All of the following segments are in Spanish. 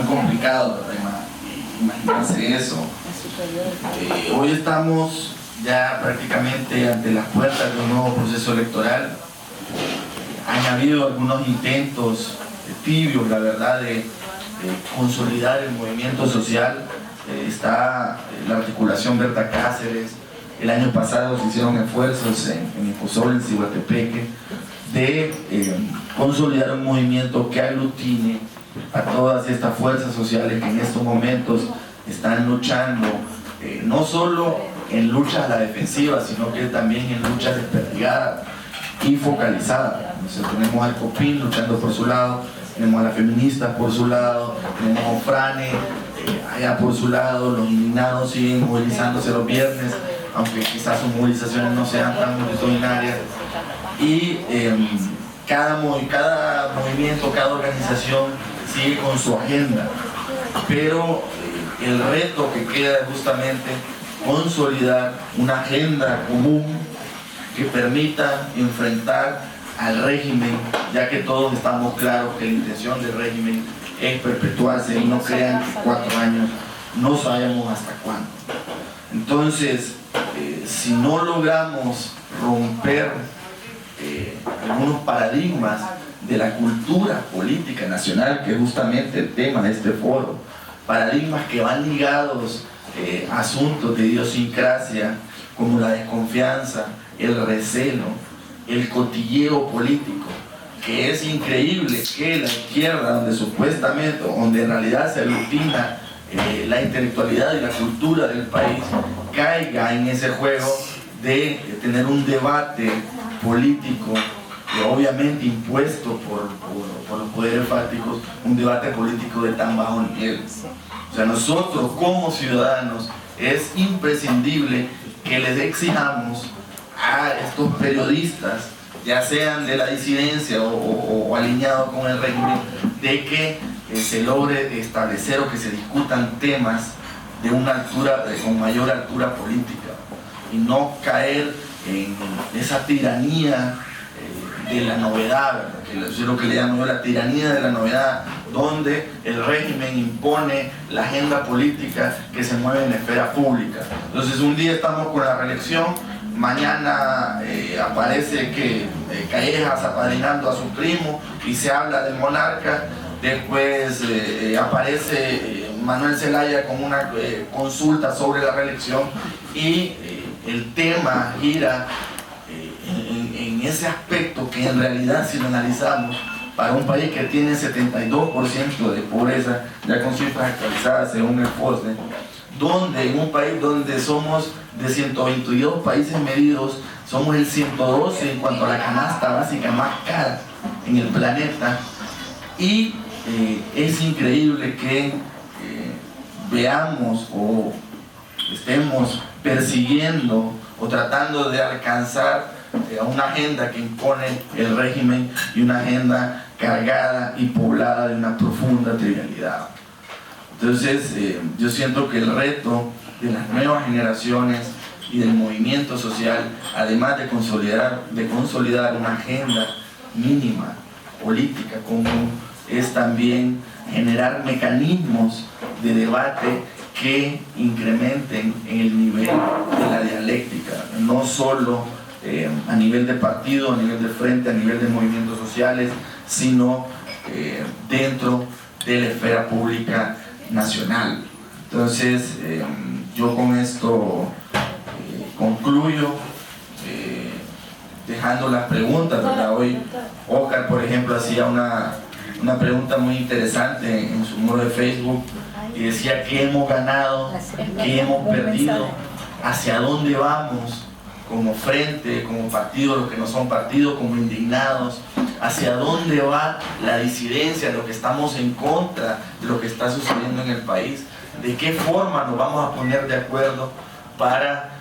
complicado, ¿verdad? Imaginarse eso. Hoy estamos ya prácticamente ante las puertas de un nuevo proceso electoral. Han habido algunos intentos tibios, la verdad, de consolidar el movimiento social. Está la articulación Berta Cáceres. El año pasado se hicieron esfuerzos en Ecosol, en Ciguatepeque, de consolidar un movimiento que aglutine a todas estas fuerzas sociales que en estos momentos están luchando, no solo en luchas a la defensiva, sino que también en luchas desperdigadas y focalizadas. Entonces, tenemos al COPIN luchando por su lado, tenemos a las feministas por su lado, tenemos a Frane allá por su lado, los indignados siguen movilizándose los viernes, aunque quizás sus movilizaciones no sean tan multitudinarias. Y cada movimiento, cada organización sigue con su agenda, pero el reto que queda es justamente consolidar una agenda común que permita enfrentar al régimen, ya que todos estamos claros que la intención del régimen es perpetuarse, y no crean que 4 años, no sabemos hasta cuándo. Entonces, si no logramos romper algunos paradigmas de la cultura política nacional, que es justamente el tema de este foro, paradigmas que van ligados a asuntos de idiosincrasia como la desconfianza, el recelo, el cotilleo político, que es increíble que la izquierda, donde supuestamente, donde en realidad se aglutina la intelectualidad y la cultura del país, caiga en ese juego de tener un debate político, obviamente impuesto por los poderes fácticos, un debate político de tan bajo nivel. O sea, nosotros como ciudadanos es imprescindible que les exijamos a estos periodistas, ya sean de la disidencia o alineados con el régimen, de que se logre establecer o que se discutan temas de una altura, con mayor altura política, y no caer en esa tiranía de la novedad, que es lo que le llamo yo la tiranía de la novedad, donde el régimen impone la agenda política que se mueve en la esfera pública. Entonces, un día estamos con la reelección, mañana aparece que Callejas apadrinando a su primo y se habla del monarca, después aparece Manuel Zelaya con una consulta sobre la reelección, y el tema gira en ese aspecto que en realidad, si lo analizamos, para un país que tiene 72% de pobreza, ya con cifras actualizadas según el FOSDE, donde en un país donde somos de 122 países medidos, somos el 112 en cuanto a la canasta básica más cara en el planeta, y es increíble que veamos o estemos persiguiendo o tratando de alcanzar a una agenda que impone el régimen, y una agenda cargada y poblada de una profunda trivialidad. Entonces, yo siento que el reto de las nuevas generaciones y del movimiento social, además de consolidar una agenda mínima, política común, es también generar mecanismos de debate que incrementen el nivel de la dialéctica, no solo a nivel de partido, a nivel de frente, a nivel de movimientos sociales, sino dentro de la esfera pública nacional. Entonces, yo con esto concluyo, dejando las preguntas, ¿verdad? Hoy Oscar, por ejemplo, hacía una pregunta muy interesante en su muro de Facebook, y decía: ¿qué hemos ganado? ¿Qué hemos perdido? ¿Hacia dónde vamos como frente, como partido, los que no son partidos, como indignados? ¿Hacia dónde va la disidencia, lo que estamos en contra de lo que está sucediendo en el país? ¿De qué forma nos vamos a poner de acuerdo para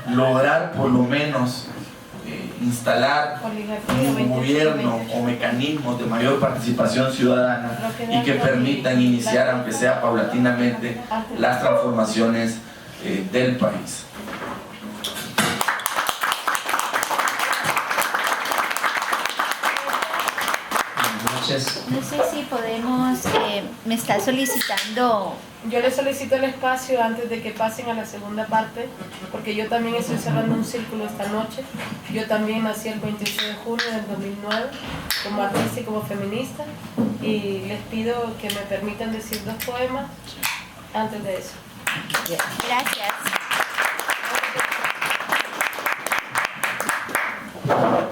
lograr por lo menos instalar un gobierno o mecanismos de mayor participación ciudadana y que permitan iniciar, aunque sea paulatinamente, las transformaciones del país? No sé si podemos me está solicitando. Yo le solicito el espacio antes de que pasen a la segunda parte, porque yo también estoy cerrando un círculo esta noche. Yo también nací el 28 de junio del 2009 como artista y como feminista, y les pido que me permitan decir 2 poemas antes de eso. Gracias.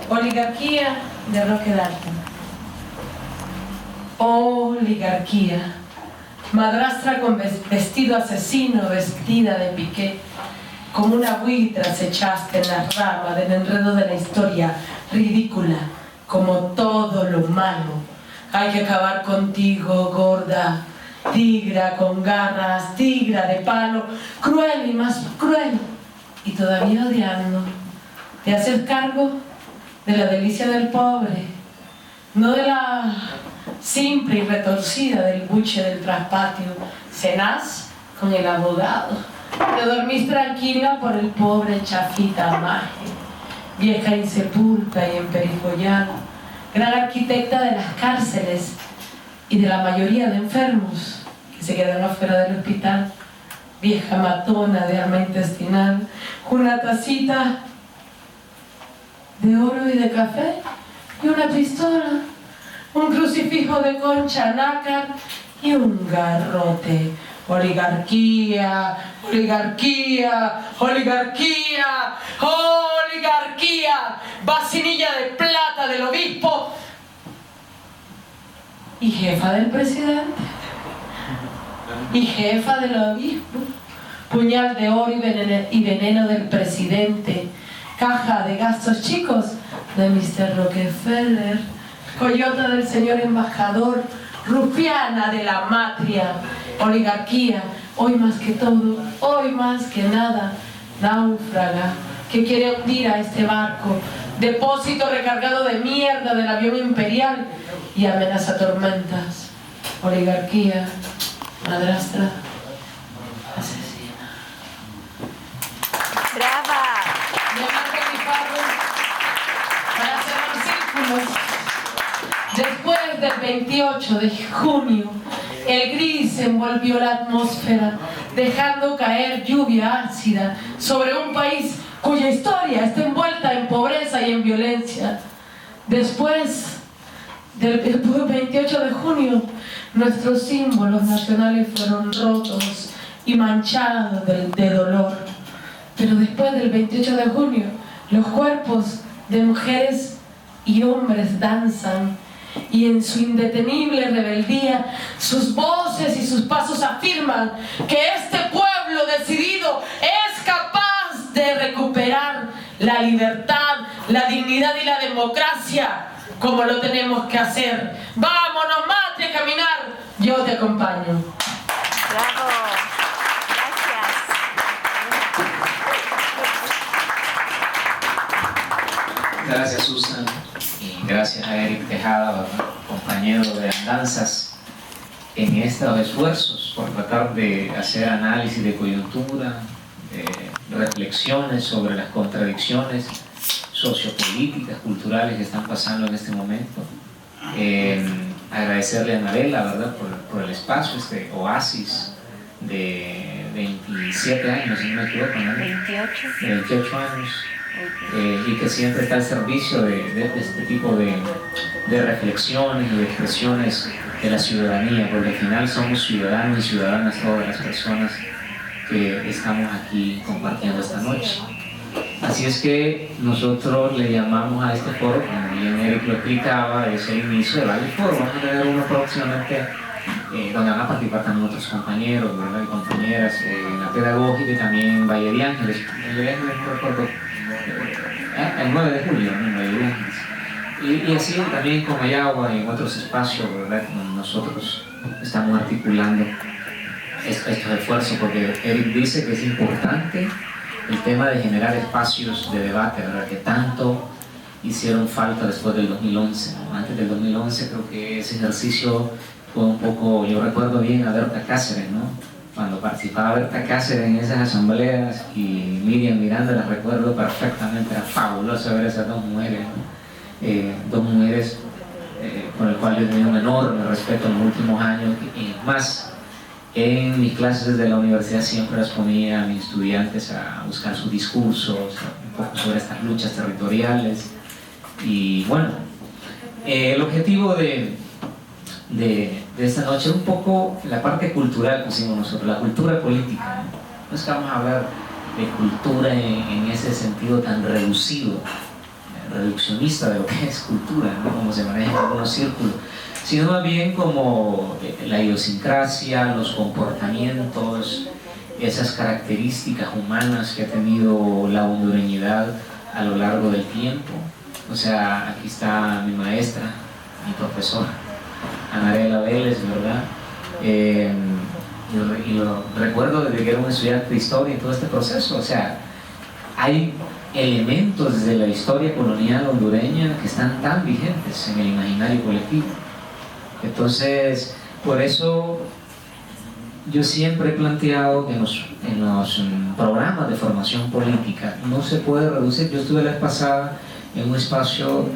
Oligarquía de Roque Dalton. Oligarquía, madrastra con vestido asesino, vestida de piqué, como una buitre acechaste en las ramas del enredo de la historia ridícula, como todo lo malo. Hay que acabar contigo, gorda, tigra con garras, tigra de palo, cruel y más cruel, y todavía odiando. Te haces cargo de la delicia del pobre, no de la simple y retorcida del buche del traspatio. Cenás con el abogado, te dormís tranquila por el pobre chafita maje, vieja insepulta y emperifollada, gran arquitecta de las cárceles y de la mayoría de enfermos que se quedan afuera del hospital, vieja matona de arma intestinal, una tacita de oro y de café y una pistola, un crucifijo de concha nácar y un garrote. Oligarquía, oligarquía, oligarquía, oligarquía, vacinilla de plata del obispo y jefa del presidente y jefa del obispo, puñal de oro y veneno del presidente, caja de gastos chicos de Mr. Rockefeller, coyota del señor embajador, rufiana de la matria. Oligarquía, hoy más que todo, hoy más que nada, náufraga que quiere hundir a este barco, depósito recargado de mierda del avión imperial y amenaza tormentas. Oligarquía, madrastra, asesina. ¡Brava! Para cerrar círculos, después del 28 de junio, el gris envolvió la atmósfera, dejando caer lluvia ácida sobre un país cuya historia está envuelta en pobreza y en violencia. Después del 28 de junio, nuestros símbolos nacionales fueron rotos y manchados de dolor. Pero después del 28 de junio, los cuerpos de mujeres y hombres danzan, y en su indetenible rebeldía, sus voces y sus pasos afirman que este pueblo decidido es capaz de recuperar la libertad, la dignidad y la democracia, como lo tenemos que hacer. ¡Vámonos, Mate, a caminar! Yo te acompaño. ¡Bravo! Gracias, Susan, y gracias a Eric Tejada, ¿verdad?, compañero de andanzas, en estos esfuerzos por tratar de hacer análisis de coyuntura, reflexiones sobre las contradicciones sociopolíticas, culturales que están pasando en este momento. Agradecerle a Anabela, ¿verdad?, por el espacio, este oasis de 27 años, si no me equivoco, ¿no? 28 años. Y que siempre está al servicio de este tipo de reflexiones y de expresiones de la ciudadanía, porque al final somos ciudadanos y ciudadanas todas las personas que estamos aquí compartiendo esta noche. Así es que nosotros le llamamos a este foro, como bien Eric lo explicaba, es el inicio de varios foros. Vamos a tener uno próximamente donde van a participar también otros compañeros, ¿verdad?, y compañeras en la pedagógica y también en Valle de Ángeles. No recuerdo, el 9 de julio, ¿no?, en Valle de Ángeles. Y así también con Mayagua y en otros espacios, ¿verdad?, nosotros estamos articulando estos esfuerzos, porque Eric dice que es importante el tema de generar espacios de debate, ¿verdad?, que tanto hicieron falta después del 2011, ¿no? Antes del 2011 creo que ese ejercicio fue un poco, yo recuerdo bien a Berta Cáceres, ¿no?, cuando participaba Berta Cáceres en esas asambleas, y Miriam Miranda, las recuerdo perfectamente, era fabuloso ver esas dos mujeres por el cual yo he tenido un enorme respeto en los últimos años, y más en mis clases de la universidad siempre les ponía a mis estudiantes a buscar sus discursos, un poco sobre estas luchas territoriales. Y bueno, el objetivo de esta noche es un poco la parte cultural que pusimos nosotros, la cultura política. No es que vamos a hablar de cultura en ese sentido tan reducido, reduccionista de lo que es cultura, ¿no? Como se maneja en algunos círculos, sino más bien como la idiosincrasia, los comportamientos, esas características humanas que ha tenido la hondureñidad a lo largo del tiempo. O sea, aquí está mi maestra, mi profesora, Anarela Vélez, ¿verdad? Y lo recuerdo desde que era un estudiante de historia y todo este proceso. O sea, hay elementos de la historia colonial hondureña que están tan vigentes en el imaginario colectivo. Entonces, por eso yo siempre he planteado que en los programas de formación política no se puede reducir. Yo estuve la vez pasada en un espacio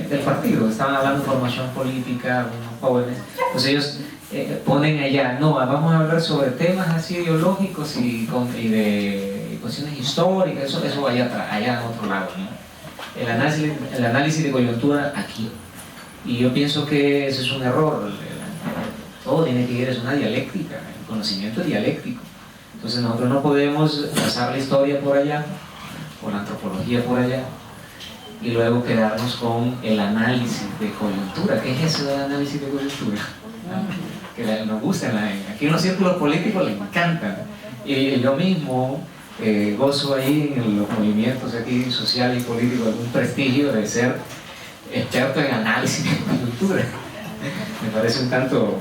del partido, estaban hablando de formación política, unos jóvenes, pues ellos ponen allá, no, vamos a hablar sobre temas así ideológicos y de cuestiones históricas, eso vaya allá en otro lado, ¿no? El análisis de coyuntura aquí. Y yo pienso que ese es un error. Todo tiene que ir, es una dialéctica, el conocimiento es dialéctico. Entonces nosotros no podemos pasar la historia por allá, o la antropología por allá, y luego quedarnos con el análisis de coyuntura. ¿Qué es eso del análisis de coyuntura? Que nos gusta, aquí en los círculos políticos les encantan. Y yo mismo gozo ahí en los movimientos aquí sociales y políticos de un prestigio de ser experto en análisis de coyuntura. Me parece un tanto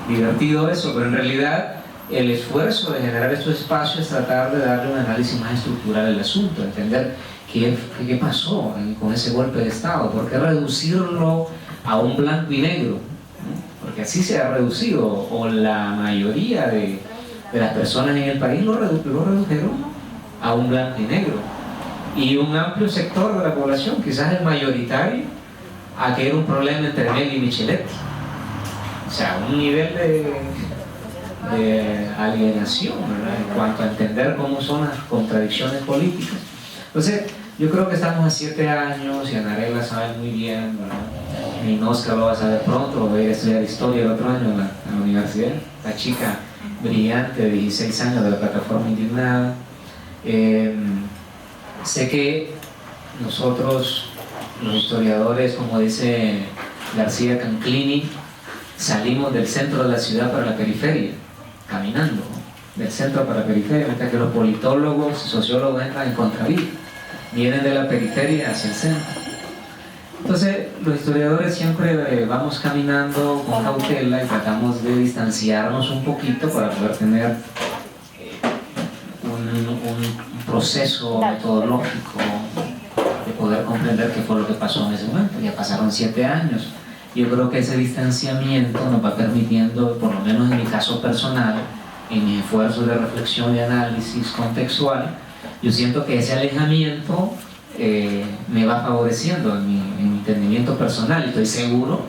divertido eso, pero en realidad el esfuerzo de generar estos espacios es tratar de darle un análisis más estructural al asunto, entender qué pasó con ese golpe de Estado, por qué reducirlo a un blanco y negro, ¿no? Porque así se ha reducido, o la mayoría de las personas en el país lo redujeron a un blanco y negro, y un amplio sector de la población, quizás el mayoritario, a que era un problema entre Mel y Micheletti. O sea, un nivel de alienación, ¿verdad?, en cuanto a entender cómo son las contradicciones políticas. Entonces, yo creo que estamos a 7 años, y Anarela sabe muy bien, ¿verdad? Mi Oscar lo va a saber pronto, voy a ir a estudiar historia el otro año en la universidad. La chica brillante de 16 años de la plataforma Indignada. Sé que nosotros, los historiadores, como dice García Canclini, salimos del centro de la ciudad para la periferia, caminando del centro para la periferia, mientras que los politólogos, sociólogos entran en contravía, vienen de la periferia hacia el centro. Entonces, los historiadores siempre vamos caminando con cautela y tratamos de distanciarnos un poquito para poder tener un proceso metodológico de poder comprender qué fue lo que pasó en ese momento. Ya pasaron 7 años. Yo creo que ese distanciamiento nos va permitiendo, por lo menos en mi caso personal, en mis esfuerzos de reflexión y análisis contextual, yo siento que ese alejamiento me va favoreciendo en mi entendimiento personal, y estoy seguro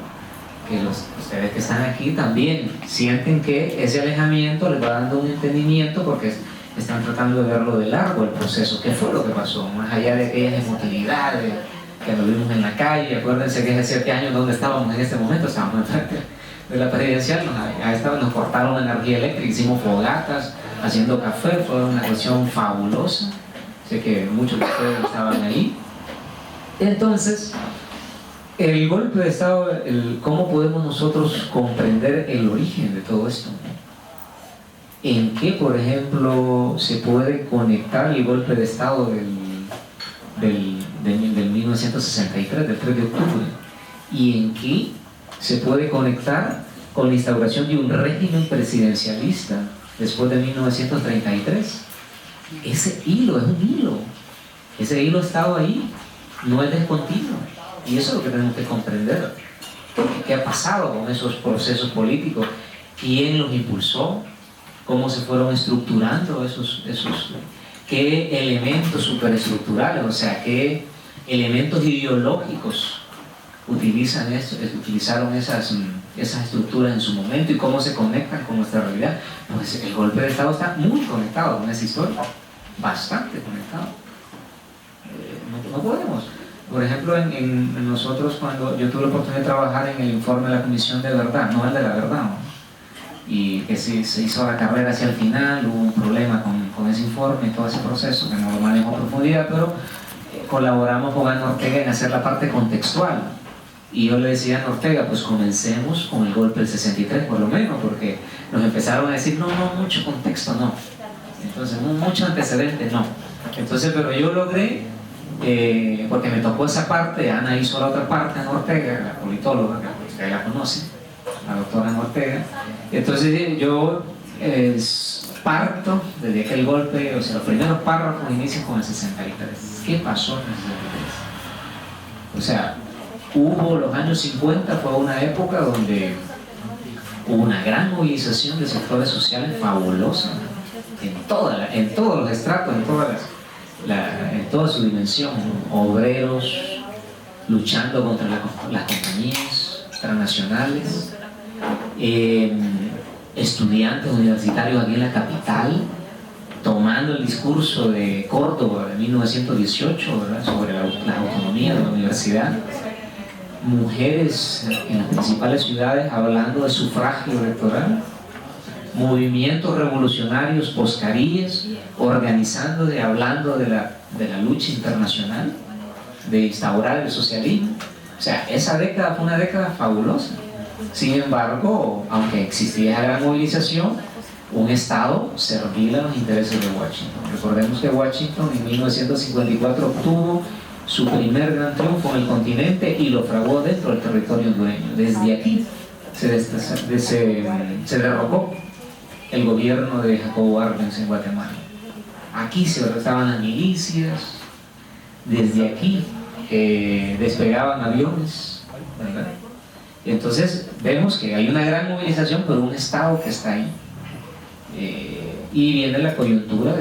que ustedes que están aquí también sienten que ese alejamiento les va dando un entendimiento, porque están tratando de verlo de largo el proceso, qué fue lo que pasó, más allá de aquellas emotividades que nos vimos en la calle. Acuérdense que hace 7 años, ¿dónde estábamos en este momento? Estábamos enfrente de la presidencial, nos cortaron la energía eléctrica, hicimos fogatas, haciendo café, fue una cuestión fabulosa. Sé que muchos de ustedes estaban ahí. Entonces, el golpe de Estado, ¿cómo podemos nosotros comprender el origen de todo esto? ¿En qué, por ejemplo, se puede conectar el golpe de Estado del 1963, del 3 de octubre? ¿Y en qué se puede conectar con la instauración de un régimen presidencialista después de 1933? Ese hilo es un hilo. Ese hilo ha estado ahí, no es descontinuo. Y eso es lo que tenemos que comprender. ¿Qué ha pasado con esos procesos políticos? ¿Quién los impulsó? ¿Cómo se fueron estructurando esos qué elementos superestructurales, o sea, qué elementos ideológicos utilizaron esas estructuras en su momento y cómo se conectan con nuestra realidad. Pues el golpe de Estado está muy conectado con esa historia, bastante conectado. No podemos. Por ejemplo, en nosotros, cuando yo tuve la oportunidad de trabajar en el informe de la Comisión de Verdad, no el de la verdad, ¿no? Y que se hizo la carrera hacia el final, hubo un problema con ese informe y todo ese proceso, que no lo manejo a profundidad, pero colaboramos con Ana Ortega en hacer la parte contextual. Y yo le decía a Ana Ortega, pues comencemos con el golpe del 63 por lo menos, porque nos empezaron a decir, no, mucho contexto, no. Entonces, mucho antecedente, no. Entonces, pero yo logré, porque me tocó esa parte, Ana hizo la otra parte, Ana Ortega, la politóloga, que usted la conoce, la doctora Ana Ortega. Entonces yo parto desde aquel golpe, o sea, los primeros párrafos inician con el 63. ¿Qué pasó en el 63? O sea, los años 50 fue una época donde hubo una gran movilización de sectores sociales fabulosa, en todos los estratos, en toda su dimensión, obreros luchando contra las compañías transnacionales, estudiantes universitarios aquí en la capital, tomando el discurso de Córdoba de 1918, ¿verdad?, sobre la autonomía de la universidad, mujeres en las principales ciudades hablando de sufragio electoral, movimientos revolucionarios poscaríes organizando y hablando de la lucha internacional, de instaurar el socialismo. O sea, esa década fue una década fabulosa. Sin embargo, aunque existía esa gran movilización, un Estado servil a los intereses de Washington. Recordemos que Washington en 1954 obtuvo su primer gran triunfo en el continente y lo fraguó dentro del territorio hondureño. Desde aquí se derrocó el gobierno de Jacobo Arbenz en Guatemala. Aquí se arrestaban las milicias, desde aquí despegaban aviones, ¿verdad? Entonces vemos que hay una gran movilización por un Estado que está ahí, y viene la coyuntura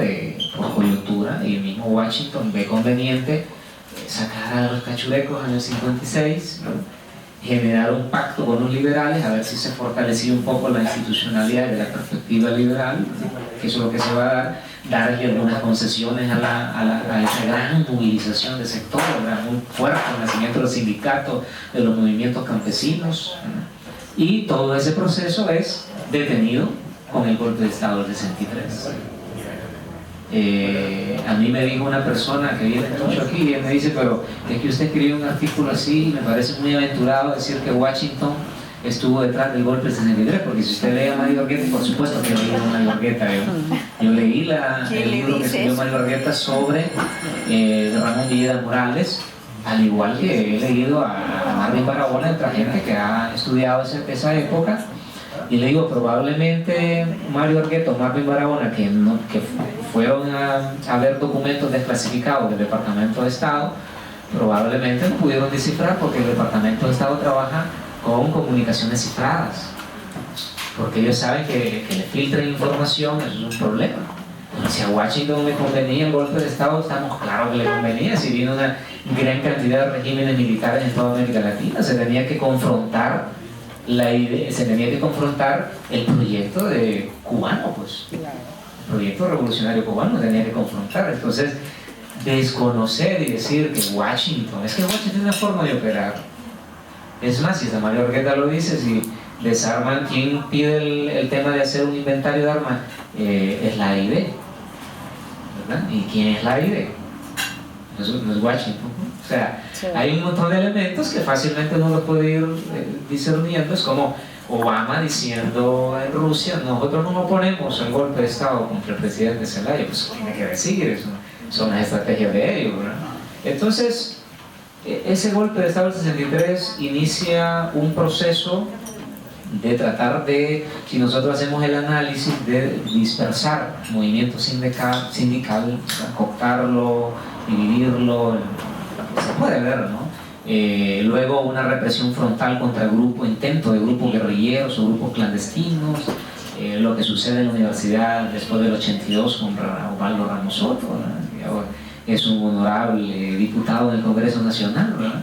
por coyuntura, y el mismo Washington ve conveniente sacar a los cachurecos en el 56, ¿no?, generar un pacto con los liberales, a ver si se fortalecía un poco la institucionalidad de la perspectiva liberal, que eso es lo que se va a darle algunas concesiones a esa gran movilización de sectores, muy fuerte, el nacimiento de los sindicatos, de los movimientos campesinos, ¿no? Y todo ese proceso es detenido con el golpe de Estado del 63. A mí me dijo una persona que viene mucho aquí, y me dice, pero es que usted escribió un artículo así y me parece muy aventurado decir que Washington estuvo detrás del golpe del 63, porque si usted lee a Mario Argueta, por supuesto que leí a Mario Argueta, yo leí el libro que escribió Mario Argueta sobre Ramón Villeda Morales, al igual que he leído a Marvin Barahona, otra gente que ha estudiado esa época. Y le digo, probablemente Mario Argueta o Marvin Barahona, que fueron a ver documentos desclasificados del Departamento de Estado, probablemente no pudieron descifrar, porque el Departamento de Estado trabaja con comunicaciones cifradas, porque ellos saben que le filtren información, eso es un problema. Si a Washington le convenía el golpe de Estado, estamos claros que le convenía. Si vino una gran cantidad de regímenes militares en toda América Latina, se tenía que confrontar la idea, se tenía que confrontar el proyecto cubano, pues el proyecto revolucionario cubano tenía que confrontar. Entonces, desconocer y decir que Washington tiene una forma de operar. Es más, si Mario Argueta lo dice, si desarman, ¿quién pide el tema de hacer un inventario de armas? Es la AID, ¿verdad? ¿Y quién es la AID? No es Washington. O sea, sí, hay un montón de elementos que fácilmente uno los puede ir discerniendo. Es como Obama diciendo en Rusia, nosotros no oponemos al golpe de Estado contra el presidente Zelaya. Pues tiene que decir eso, son las estrategias de ellos, ¿verdad? Entonces, ese golpe de Estado del 63 inicia un proceso de tratar de, si nosotros hacemos el análisis, de dispersar movimiento sindical, cooptarlo, dividirlo, se puede ver, ¿no? Luego una represión frontal contra intento de grupos guerrilleros o grupos clandestinos, lo que sucede en la universidad después del 82 con Osvaldo Ramos Soto, ¿verdad? Es un honorable diputado del Congreso Nacional, ¿verdad?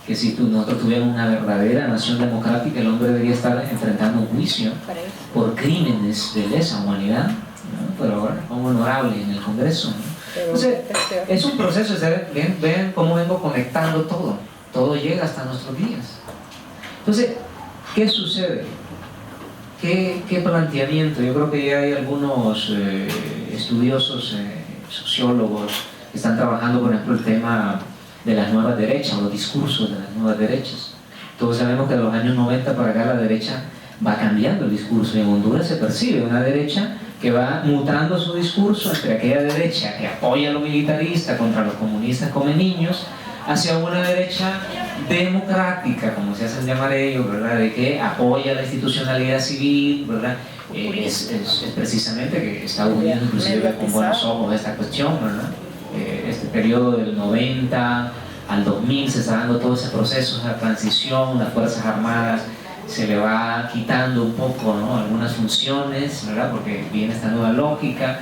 que si nosotros tuviéramos una verdadera nación democrática, el hombre debería estar enfrentando un juicio por crímenes de lesa humanidad, ¿no? Pero ahora como honorable en el Congreso, ¿no? Entonces, es un proceso, ven cómo vengo conectando todo llega hasta nuestros días. Entonces, ¿qué sucede? ¿Qué planteamiento? Yo creo que ya hay algunos estudiosos, sociólogos, que están trabajando, por ejemplo, el tema de las nuevas derechas, los discursos de las nuevas derechas. Todos sabemos que de los años 90 para acá la derecha va cambiando el discurso, y en Honduras se percibe una derecha que va mutando su discurso entre aquella derecha que apoya a lo militarista contra los comunistas come niños, hacia una derecha democrática, como se hacen llamar ellos, ¿verdad? De que apoya la institucionalidad civil, ¿verdad? Es precisamente que Estados Unidos inclusive ve con buenos ojos esta cuestión, ¿verdad? Este periodo del 90 al 2000 se está dando todo ese proceso de transición, las Fuerzas Armadas se le va quitando un poco, ¿no?, algunas funciones, ¿verdad? Porque viene esta nueva lógica.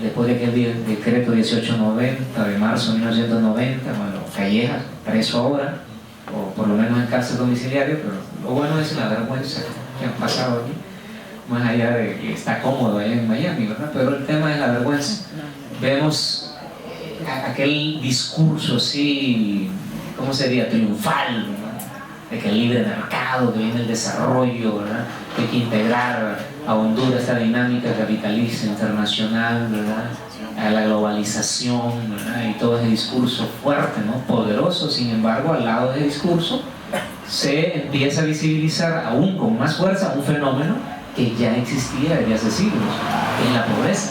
Después de que el decreto 1890 de marzo de 1990, bueno, Callejas preso ahora, o por lo menos en cárcel domiciliario, pero lo bueno es la vergüenza que han pasado aquí, más allá de que está cómodo allá en Miami, ¿verdad? Pero el tema es la vergüenza. Vemos aquel discurso así, ¿cómo sería? Triunfal, ¿verdad? De que el libre mercado, que viene el desarrollo, ¿verdad? Que hay que integrar a Honduras esta dinámica capitalista internacional, ¿verdad? A la globalización, ¿verdad? Y todo ese discurso fuerte, ¿no?, poderoso. Sin embargo, al lado del discurso se empieza a visibilizar aún con más fuerza un fenómeno que ya existía desde hace siglos, que es la pobreza.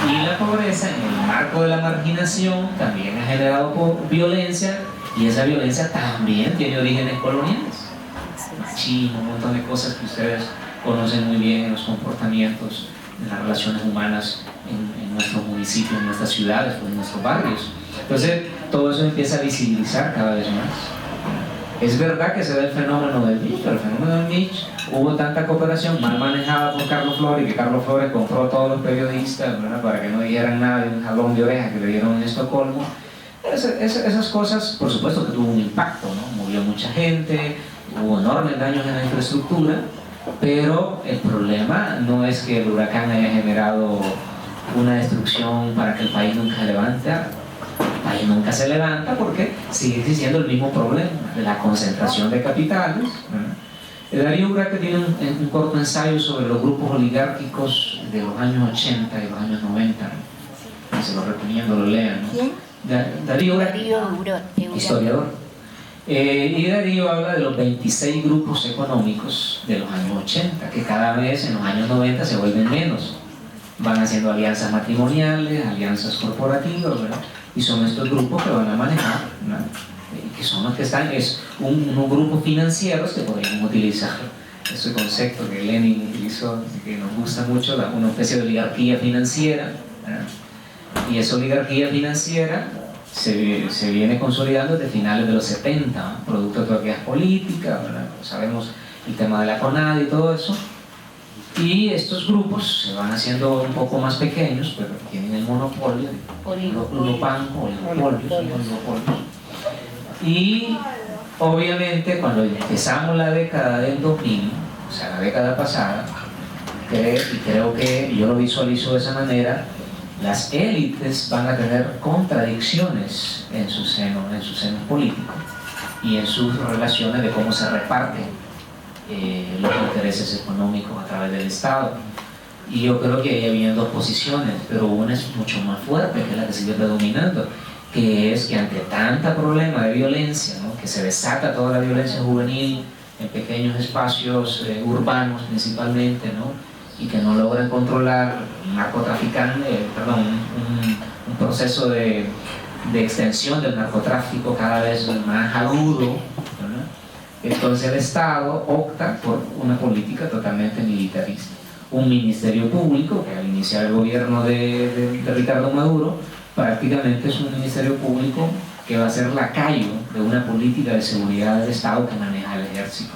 Y la pobreza, en el marco de la marginación, también ha generado violencia, y esa violencia también tiene orígenes coloniales. Machismo, un montón de cosas que ustedes conocen muy bien en los comportamientos, en las relaciones humanas en nuestros municipios, en nuestras ciudades o en nuestros barrios. Entonces, todo eso empieza a visibilizar cada vez más. Es verdad que se da el fenómeno del Mitch, pero el fenómeno del Mitch, hubo tanta cooperación mal manejada por Carlos Flores, que Carlos Flores compró a todos los periodistas, ¿verdad?, para que no dijeran nada de un jalón de oreja que le dieron en Estocolmo. Esas cosas, por supuesto que tuvo un impacto, ¿no? Murió mucha gente, hubo enormes daños en la infraestructura, pero el problema no es que el huracán haya generado una destrucción para que el país nunca se levante. El país nunca se levanta porque sigue existiendo el mismo problema de la concentración de capitales, ¿no? Darío Urraca tiene un corto ensayo sobre los grupos oligárquicos de los años 80 y los años 90, ¿no? Se lo recomiendo, lo lean, ¿no? ¿Quién? Darío Urraca, historiador. Y Darío habla de los 26 grupos económicos de los años 80, que cada vez en los años 90 se vuelven menos. Van haciendo alianzas matrimoniales, alianzas corporativas, ¿verdad? Y son estos grupos que van a manejar, ¿no? Que son los que están, es unos grupos financieros que podríamos utilizar ese concepto que Lenin utilizó, que nos gusta mucho, una especie de oligarquía financiera, ¿verdad? Y esa oligarquía financiera se viene consolidando desde finales de los 70, ¿no?, producto de todas aquellas políticas, ¿verdad? Sabemos el tema de la CONADE y todo eso. Y estos grupos se van haciendo un poco más pequeños, pero tienen el monopolio, los bancos, oligopolios. Y obviamente cuando empezamos la década del 2000, o sea, la década pasada, y creo que yo lo visualizo de esa manera, las élites van a tener contradicciones en su seno político y en sus relaciones de cómo se reparten los intereses económicos a través del Estado. Y yo creo que ahí habían dos posiciones, pero una es mucho más fuerte, que es la que sigue predominando, que es que ante tanta problema de violencia, ¿no?, que se desata toda la violencia juvenil en pequeños espacios urbanos principalmente, ¿no?, y que no logran controlar un proceso de extensión del narcotráfico cada vez más agudo, ¿verdad? Entonces el Estado opta por una política totalmente militarista. Un ministerio público, que al iniciar el gobierno de Ricardo Maduro, prácticamente es un ministerio público que va a ser lacayo de una política de seguridad del Estado que maneja el ejército.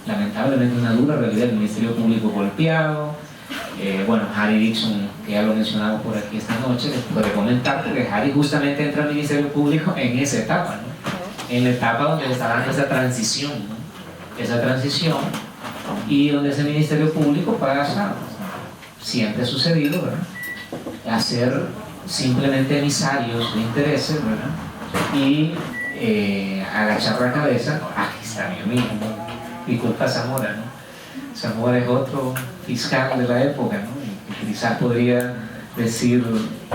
Lamentablemente una dura realidad, el ministerio público golpeado. Bueno, Harry Dixon, que ya lo mencionamos por aquí esta noche, les puede comentar, porque Harry justamente entra al ministerio público en esa etapa, ¿no? en la etapa donde se está dando esa transición, ¿no? Esa transición, y donde ese Ministerio Público pasa, siempre ha sucedido, ¿verdad?, a ser simplemente emisarios de intereses, ¿verdad?, y agachar la cabeza. Aquí está mi amigo, ¿no? Disculpa Zamora, ¿no? Zamora es otro fiscal de la época, ¿no?, y quizás podría decir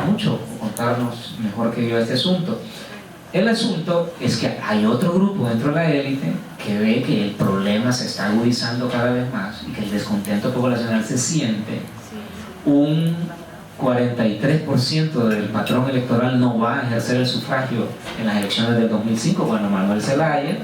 mucho o contarnos mejor que yo este asunto. El asunto es que hay otro grupo dentro de la élite que ve que el problema se está agudizando cada vez más y que el descontento poblacional se siente. Un 43% del patrón electoral no va a ejercer el sufragio en las elecciones del 2005, cuando Manuel Zelaya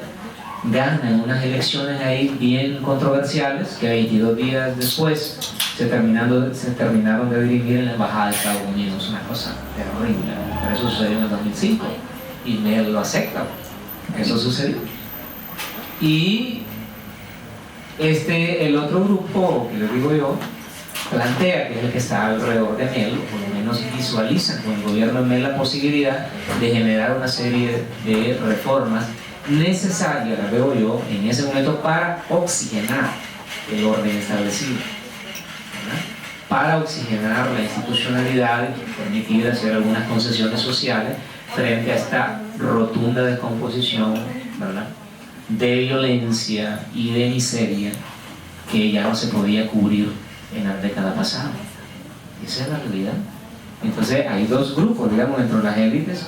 gana en unas elecciones ahí bien controversiales que 22 días después se terminaron de dirimir en la embajada de Estados Unidos. Una cosa terrible, ¿no? Pero eso sucedió en el 2005 y Nel lo acepta, eso sucedió. Y el otro grupo que les digo yo plantea, que es el que está alrededor de Mel, o por lo menos visualizan con el gobierno de Mel la posibilidad de generar una serie de reformas necesarias, las veo yo, en ese momento para oxigenar el orden establecido, ¿verdad?, para oxigenar la institucionalidad y permitir hacer algunas concesiones sociales frente a esta rotunda descomposición, ¿verdad?, de violencia y de miseria que ya no se podía cubrir en la década pasada. Esa es la realidad. Entonces hay dos grupos, digamos, dentro de las élites.